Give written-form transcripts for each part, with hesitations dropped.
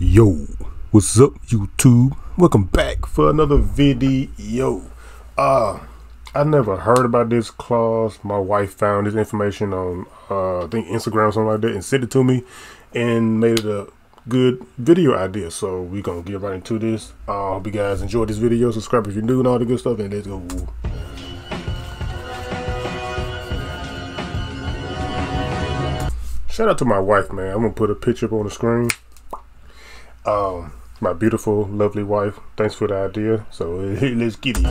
Yo, what's up YouTube? Welcome back for another video. I never heard about this clause. My wife found this information on I think Instagram or something like that and sent it to me and made it a good video idea. So we're gonna get right into this. Hope you guys enjoyed this video. Subscribe if you're new and all the good stuff, and let's go. Shout out to my wife, man. I'm gonna put a picture up on the screen. My beautiful, lovely wife. Thanks for the idea. So let's get it.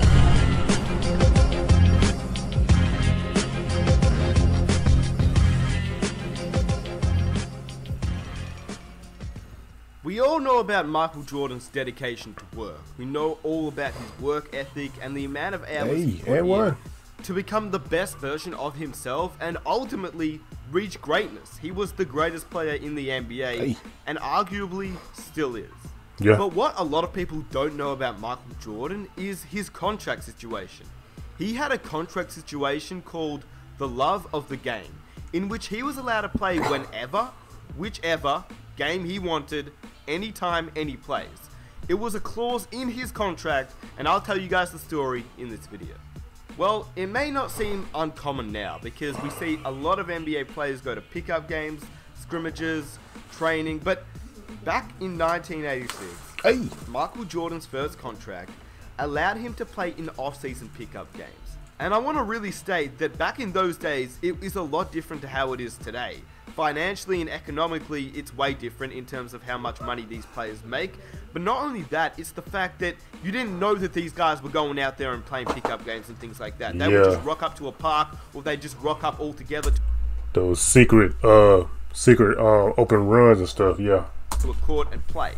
We all know about Michael Jordan's dedication to work. We know all about his work ethic and the amount of hours he put in to become the best version of himself and ultimately reach greatness. He was the greatest player in the NBA and arguably still is. Yeah. But what a lot of people don't know about Michael Jordan is his contract situation. He had a contract situation called the Love of the Game, in which he was allowed to play whenever, whichever game he wanted, anytime, any place. It was a clause in his contract, and I'll tell you guys the story in this video. Well, it may not seem uncommon now because we see a lot of NBA players go to pickup games, scrimmages, training, but back in 1986, Michael Jordan's first contract allowed him to play in off-season pickup games. And I want to really state that back in those days, it is a lot different to how it is today. Financially and economically, it's way different in terms of how much money these players make. But not only that, it's the fact that you didn't know that these guys were going out there and playing pickup games and things like that. They would just rock up to a park, or they just rock up all together. Those secret open runs and stuff, yeah. To a court and play.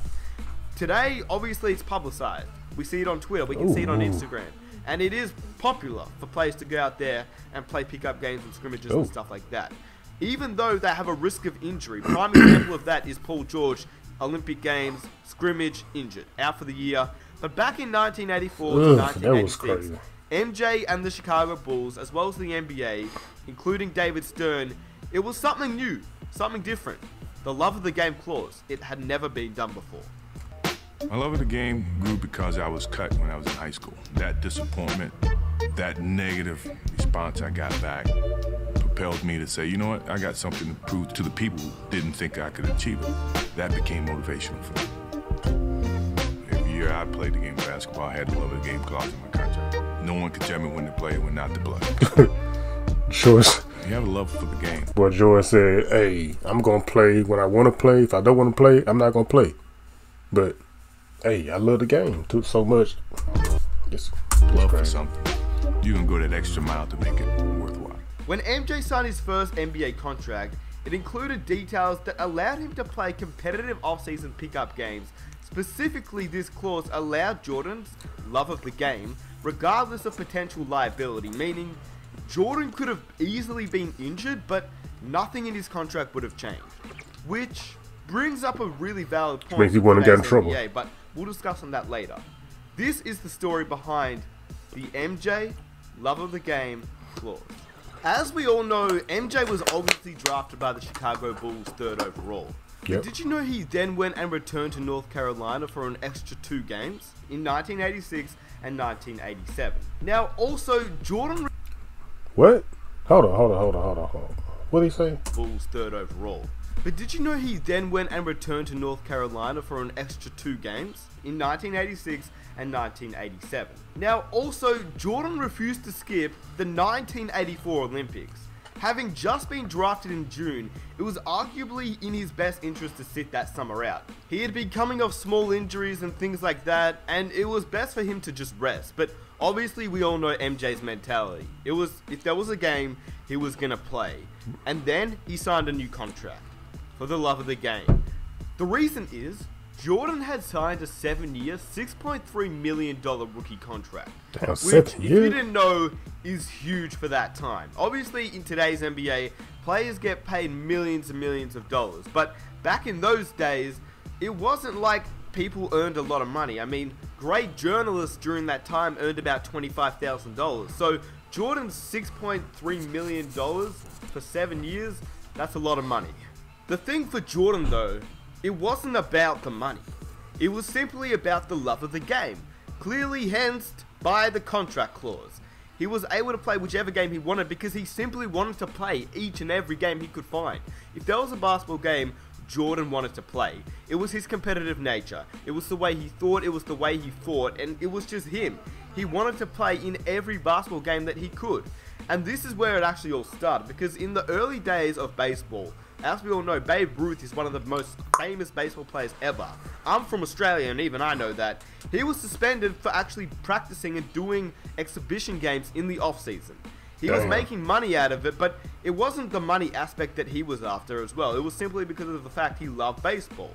Today, obviously, it's publicized. We see it on Twitter, we can see it on Instagram. And it is popular for players to go out there and play pickup games and scrimmages and stuff like that. Even though they have a risk of injury. Prime example of that is Paul George, Olympic Games, scrimmage, injured, out for the year. But back in 1984 to 1986, MJ and the Chicago Bulls, as well as the NBA, including David Stern, it was something new, something different. The Love of the Game clause. It had never been done before. My love of the game grew because I was cut when I was in high school. That disappointment, that negative response I got back propelled me to say, you know what, I got something to prove to the people who didn't think I could achieve it. That became motivational for me. Every year I played the game of basketball, I had the love of the game clause in my contract. No one could tell me when to play and when not to play. George. You have a love for the game. But George said, hey, I'm going to play when I want to play. If I don't want to play, I'm not going to play. But, hey, I love the game so much. It's love for something. You can go that extra mile to make it worthwhile. When MJ signed his first NBA contract, it included details that allowed him to play competitive off-season pickup games. Specifically, this clause allowed Jordan's love of the game, regardless of potential liability, meaning Jordan could have easily been injured, but nothing in his contract would have changed. Which brings up a really valid point. Makes you want to get in trouble. NBA, but we'll discuss on that later. This is the story behind the MJ Love of the Game clause. As we all know, MJ was obviously drafted by the Chicago Bulls 3rd overall. Yep. But did you know he then went and returned to North Carolina for an extra 2 games in 1986 and 1987? Now, also, Jordan... What? Hold on. What did he say? Bulls 3rd overall. But did you know he then went and returned to North Carolina for an extra 2 games in 1986 and 1987? Now, also, Jordan refused to skip the 1984 Olympics. Having just been drafted in June, it was arguably in his best interest to sit that summer out. He had been coming off small injuries and things like that, and it was best for him to just rest. But obviously, we all know MJ's mentality. It was, if there was a game, he was gonna play. And then he signed a new contract for the love of the game. The reason is, Jordan had signed a 7-year, $6.3 million rookie contract. Damn, which, 7 if years? you didn't know, is huge for that time. Obviously, in today's NBA, players get paid millions and millions of dollars. But back in those days, it wasn't like people earned a lot of money. I mean, great journalists during that time earned about $25,000. So Jordan's $6.3 million for 7 years, that's a lot of money. The thing for Jordan though, It wasn't about the money. It was simply about the love of the game, clearly enhanced by the contract clause. He was able to play whichever game he wanted because he simply wanted to play each and every game he could find. If there was a basketball game Jordan wanted to play, it was his competitive nature. It was the way he thought, it was the way he fought, and it was just him. He wanted to play in every basketball game that he could. And this is where it actually all started, because in the early days of baseball, as we all know, Babe Ruth is one of the most famous baseball players ever. I'm from Australia, and even I know that. He was suspended for actually practicing and doing exhibition games in the off-season. He was making money out of it, but it wasn't the money aspect that he was after as well. It was simply because of the fact he loved baseball.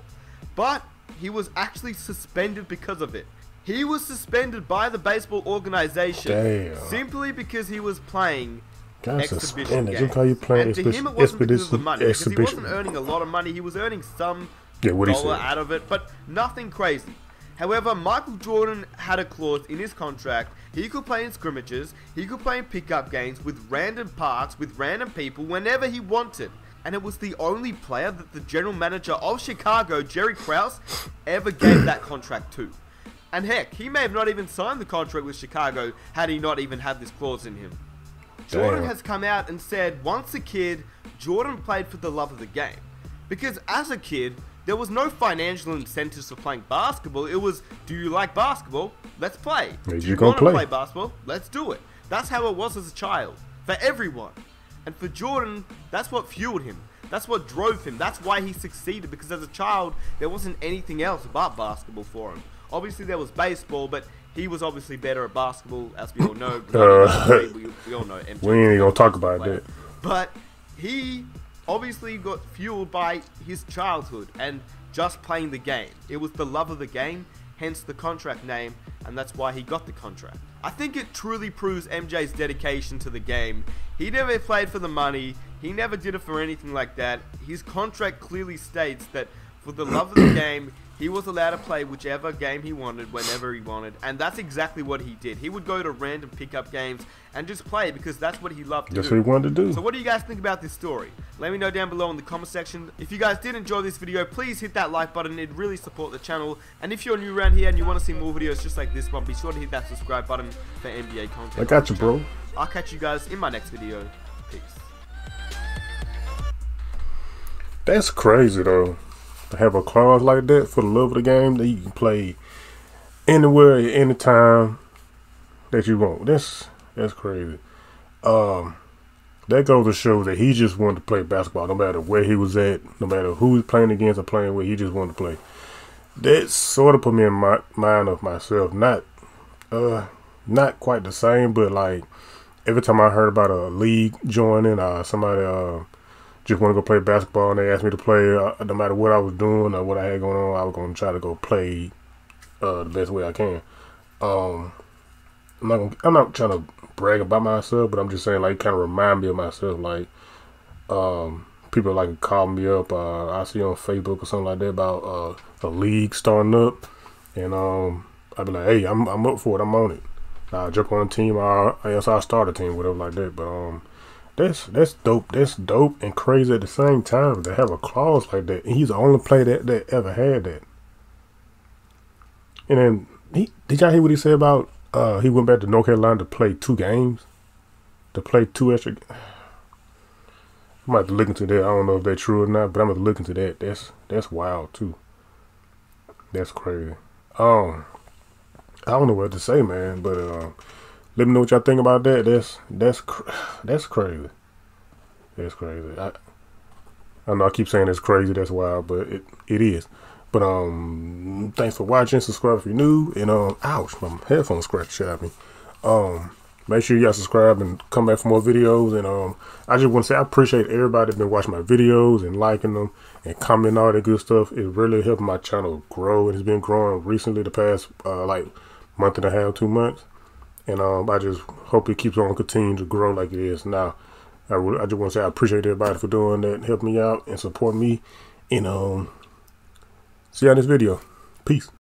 But he was actually suspended because of it. He was suspended by the baseball organization simply because he was playing exhibition games. And to him, it wasn't because of the money, because he wasn't earning a lot of money. He was earning some dollar out of it, but nothing crazy. However, Michael Jordan had a clause in his contract. He could play in scrimmages, he could play in pickup games with random parks, with random people, whenever he wanted. And it was the only player that the general manager of Chicago, Jerry Krause, ever gave that contract to. And heck, he may have not even signed the contract with Chicago had he not even had this clause in him. Jordan has come out and said, once a kid, Jordan played for the love of the game. Because as a kid, there was no financial incentives for playing basketball. It was, do you like basketball? Let's play. Do you want to play basketball? Let's do it. That's how it was as a child. For everyone. And for Jordan, that's what fueled him. That's what drove him. That's why he succeeded. Because as a child, there wasn't anything else but basketball for him. Obviously, there was baseball, but he was obviously better at basketball, as we all know. We all know MJ. We ain't even going to talk about that. But he obviously got fueled by his childhood and just playing the game. It was the love of the game, hence the contract name, and that's why he got the contract. I think it truly proves MJ's dedication to the game. He never played for the money. He never did it for anything like that. His contract clearly states that for the love of the game, he was allowed to play whichever game he wanted, whenever he wanted, and that's exactly what he did. He would go to random pickup games and just play because that's what he loved to do. That's what he wanted to do. So what do you guys think about this story? Let me know down below in the comment section. If you guys did enjoy this video, please hit that like button. It'd really support the channel. And if you're new around here and you want to see more videos just like this one, be sure to hit that subscribe button for NBA content. I got you, bro. I'll catch you guys in my next video. Peace. That's crazy, though. To have a clause like that for the love of the game that you can play anywhere, anytime that you want. That's crazy. That goes to show that he just wanted to play basketball, no matter where he was at, no matter who he's playing against or playing with. He just wanted to play. That sort of put me in my mind of myself. Not quite the same, but like every time I heard about a league joining, somebody just want to go play basketball and they asked me to play, no matter what I was doing or what I had going on, I was going to try to go play the best way I can. I'm not trying to brag about myself, but I'm just saying, like, kind of remind me of myself. Like, people like call me up. I see on Facebook or something like that about a league starting up, and I'd be like, hey, I'm up for it. I'm on it. I'll jump on a team, or else I'll start a team, whatever like that. But that's dope. That's dope and crazy at the same time to have a clause like that. And he's the only player that ever had that. And then did y'all hear what he said about he went back to North Carolina to play 2 games, to play 2 extra. I might have to look into that. I don't know if that's true or not, but I'm gonna look into that. That's wild too. That's crazy. I don't know what to say, man. But let me know what y'all think about that. That's crazy. That's crazy. I know I keep saying it's crazy. That's wild, but it is. But thanks for watching. Subscribe if you're new. And ouch, my headphones scratched shit out of me. Make sure y'all subscribe and come back for more videos. And I just want to say I appreciate everybody that's been watching my videos and liking them and commenting all that good stuff. It really helped my channel grow, and it's been growing recently the past like month and a half, 2 months. And I just hope it keeps on continuing to grow like it is now. I just want to say I appreciate everybody for doing that, help me out and support me. And see you in this video. Peace.